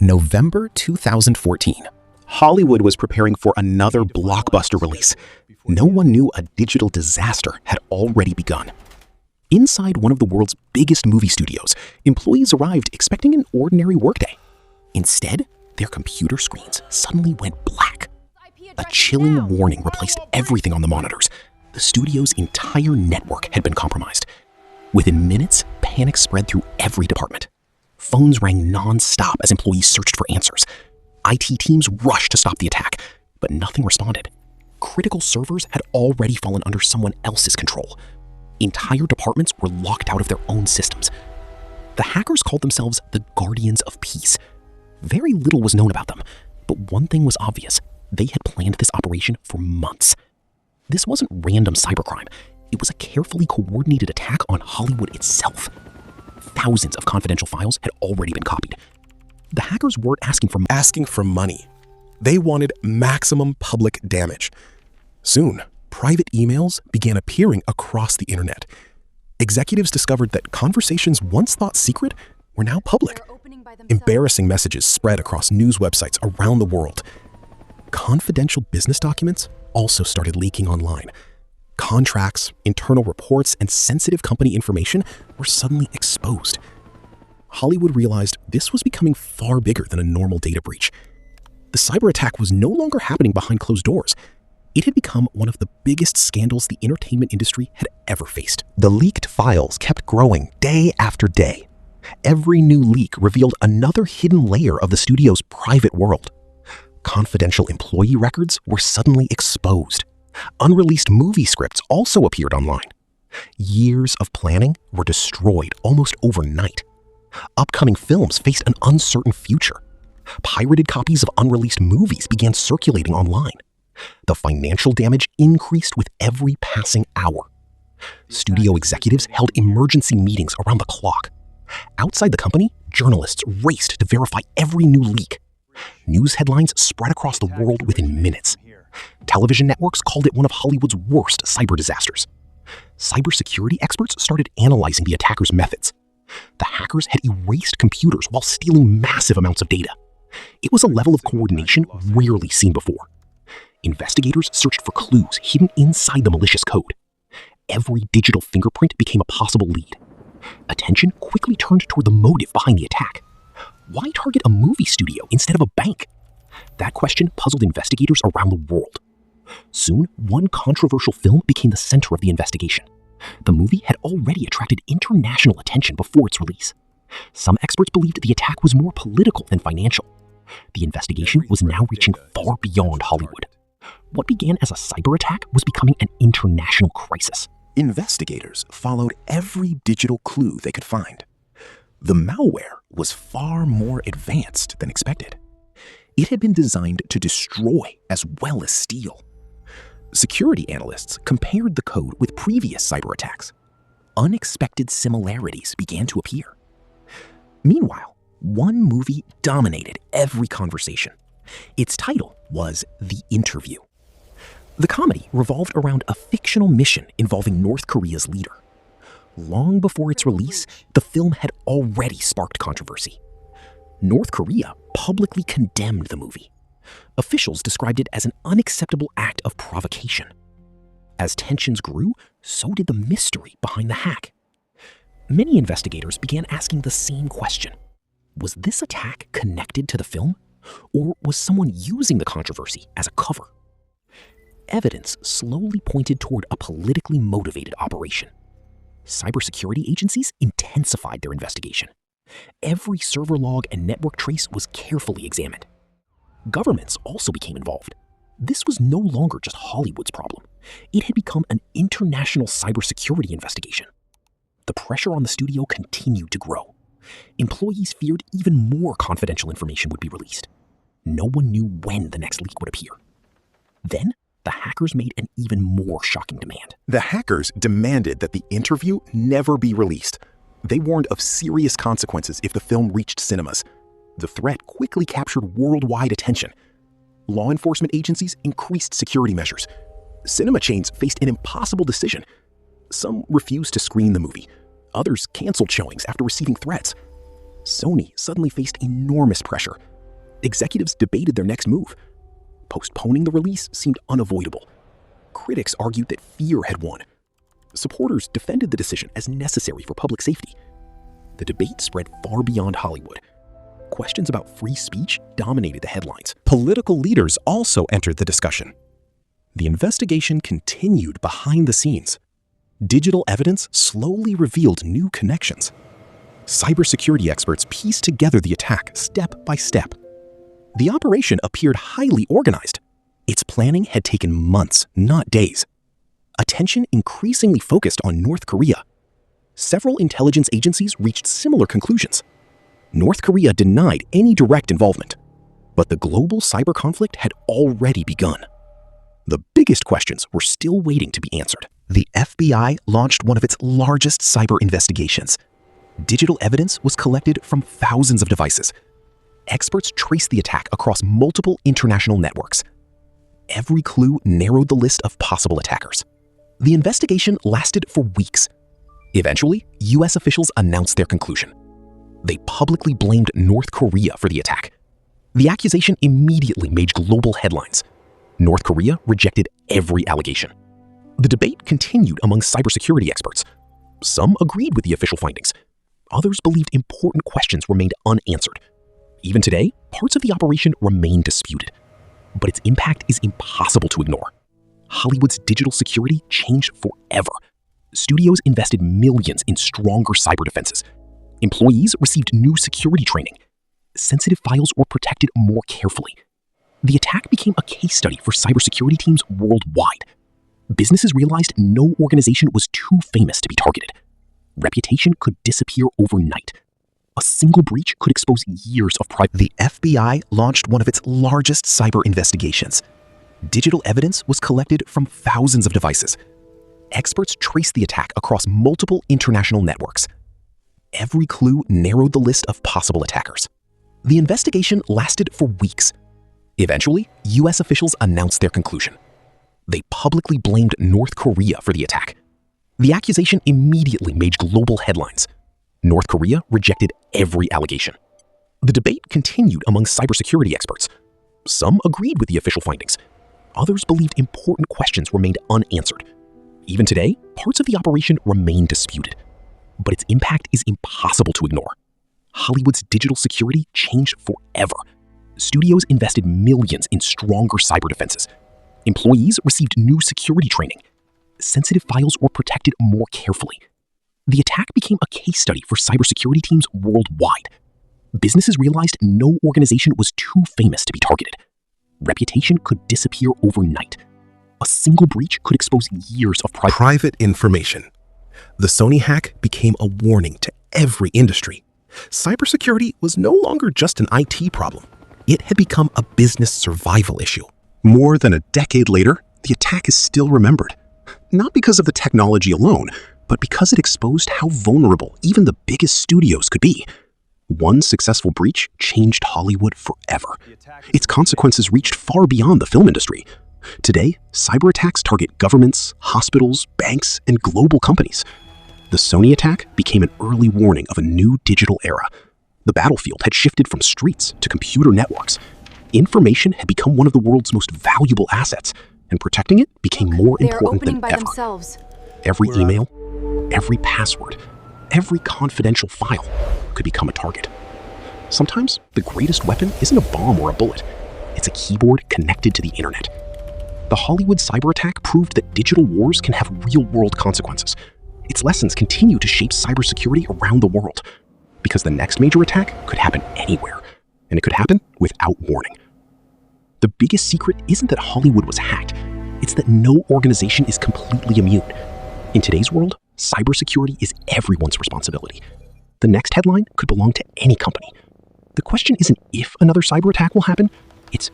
November 2014. Hollywood was preparing for another blockbuster release. No one knew a digital disaster had already begun. Inside one of the world's biggest movie studios, employees arrived expecting an ordinary workday. Instead, their computer screens suddenly went black. A chilling warning replaced everything on the monitors. The studio's entire network had been compromised. Within minutes, panic spread through every department. Phones rang non-stop as employees searched for answers. IT teams rushed to stop the attack, but nothing responded. Critical servers had already fallen under someone else's control. Entire departments were locked out of their own systems. The hackers called themselves the Guardians of Peace. Very little was known about them, but one thing was obvious. They had planned this operation for months. This wasn't random cybercrime. It was a carefully coordinated attack on Hollywood itself. Thousands of confidential files had already been copied. The hackers weren't asking for money. They wanted maximum public damage. Soon, private emails began appearing across the internet. Executives discovered that conversations once thought secret were now public. Embarrassing messages spread across news websites around the world. Confidential business documents also started leaking online. Contracts, internal reports, and sensitive company information were suddenly exposed. Hollywood realized this was becoming far bigger than a normal data breach. The cyber attack was no longer happening behind closed doors. It had become one of the biggest scandals the entertainment industry had ever faced. The leaked files kept growing day after day. Every new leak revealed another hidden layer of the studio's private world. Confidential employee records were suddenly exposed. Unreleased movie scripts also appeared online. Years of planning were destroyed almost overnight. Upcoming films faced an uncertain future. Pirated copies of unreleased movies began circulating online. The financial damage increased with every passing hour. Studio executives held emergency meetings around the clock. Outside the company, journalists raced to verify every new leak. News headlines spread across the world within minutes. Television networks called it one of Hollywood's worst cyber disasters. Cybersecurity experts started analyzing the attackers' methods. The hackers had erased computers while stealing massive amounts of data. It was a level of coordination rarely seen before. Investigators searched for clues hidden inside the malicious code. Every digital fingerprint became a possible lead. Attention quickly turned toward the motive behind the attack. Why target a movie studio instead of a bank? That question puzzled investigators around the world. Soon, one controversial film became the center of the investigation. The movie had already attracted international attention before its release. Some experts believed the attack was more political than financial. The investigation was now reaching far beyond Hollywood. What began as a cyber attack was becoming an international crisis. Investigators followed every digital clue they could find. The malware was far more advanced than expected. It had been designed to destroy as well as steal. Security analysts compared the code with previous cyber attacks. Unexpected similarities began to appear. Meanwhile, one movie dominated every conversation. Its title was The Interview. The comedy revolved around a fictional mission involving North Korea's leader. Long before its release, the film had already sparked controversy. North Korea publicly condemned the movie. Officials described it as an unacceptable act of provocation. As tensions grew, so did the mystery behind the hack. Many investigators began asking the same question. Was this attack connected to the film? Or was someone using the controversy as a cover? Evidence slowly pointed toward a politically motivated operation. Cybersecurity agencies intensified their investigation. Every server log and network trace was carefully examined. Governments also became involved. This was no longer just Hollywood's problem. It had become an international cybersecurity investigation. The pressure on the studio continued to grow. Employees feared even more confidential information would be released. No one knew when the next leak would appear. Then, the hackers made an even more shocking demand. The hackers demanded that the interview never be released. They warned of serious consequences if the film reached cinemas. The threat quickly captured worldwide attention. Law enforcement agencies increased security measures. Cinema chains faced an impossible decision. Some refused to screen the movie. Others canceled showings after receiving threats. Sony suddenly faced enormous pressure. Executives debated their next move. Postponing the release seemed unavoidable. Critics argued that fear had won. Supporters defended the decision as necessary for public safety. The debate spread far beyond Hollywood. Questions about free speech dominated the headlines. Political leaders also entered the discussion. The investigation continued behind the scenes. Digital evidence slowly revealed new connections. Cybersecurity experts pieced together the attack step by step. The operation appeared highly organized. Its planning had taken months, not days. Attention increasingly focused on North Korea. Several intelligence agencies reached similar conclusions. North Korea denied any direct involvement, but the global cyber conflict had already begun. The biggest questions were still waiting to be answered. The FBI launched one of its largest cyber investigations. Digital evidence was collected from thousands of devices. Experts traced the attack across multiple international networks. Every clue narrowed the list of possible attackers. The investigation lasted for weeks. Eventually, US officials announced their conclusion. They publicly blamed North Korea for the attack. The accusation immediately made global headlines. North Korea rejected every allegation. The debate continued among cybersecurity experts. Some agreed with the official findings. Others believed important questions remained unanswered. Even today, parts of the operation remain disputed. But its impact is impossible to ignore. Hollywood's digital security changed forever. Studios invested millions in stronger cyber defenses. Employees received new security training. Sensitive files were protected more carefully. The attack became a case study for cybersecurity teams worldwide. Businesses realized no organization was too famous to be targeted. Reputation could disappear overnight. A single breach could expose years of private. The FBI launched one of its largest cyber investigations. Digital evidence was collected from thousands of devices. Experts traced the attack across multiple international networks. Every clue narrowed the list of possible attackers. The investigation lasted for weeks. Eventually, US officials announced their conclusion. They publicly blamed North Korea for the attack. The accusation immediately made global headlines. North Korea rejected every allegation. The debate continued among cybersecurity experts. Some agreed with the official findings. Others believed important questions remained unanswered. Even today, parts of the operation remain disputed. But its impact is impossible to ignore. Hollywood's digital security changed forever. Studios invested millions in stronger cyber defenses. Employees received new security training. Sensitive files were protected more carefully. The attack became a case study for cybersecurity teams worldwide. Businesses realized no organization was too famous to be targeted. Reputation could disappear overnight. A single breach could expose years of private information. The Sony hack became a warning to every industry. Cybersecurity was no longer just an IT problem. It had become a business survival issue. More than a decade later, the attack is still remembered. Not because of the technology alone, but because it exposed how vulnerable even the biggest studios could be. One successful breach changed Hollywood forever. Its consequences reached far beyond the film industry. Today, cyber attacks target governments, hospitals, banks, and global companies. The Sony attack became an early warning of a new digital era. The battlefield had shifted from streets to computer networks. Information had become one of the world's most valuable assets, and protecting it became more important than ever. Every email, every password, every confidential file could become a target. Sometimes the greatest weapon isn't a bomb or a bullet. It's a keyboard connected to the internet. The Hollywood cyber attack proved that digital wars can have real-world consequences. Its lessons continue to shape cybersecurity around the world, because the next major attack could happen anywhere, and it could happen without warning. The biggest secret isn't that Hollywood was hacked. It's that no organization is completely immune. In today's world, cybersecurity is everyone's responsibility. The next headline could belong to any company. The question isn't if another cyber attack will happen, it's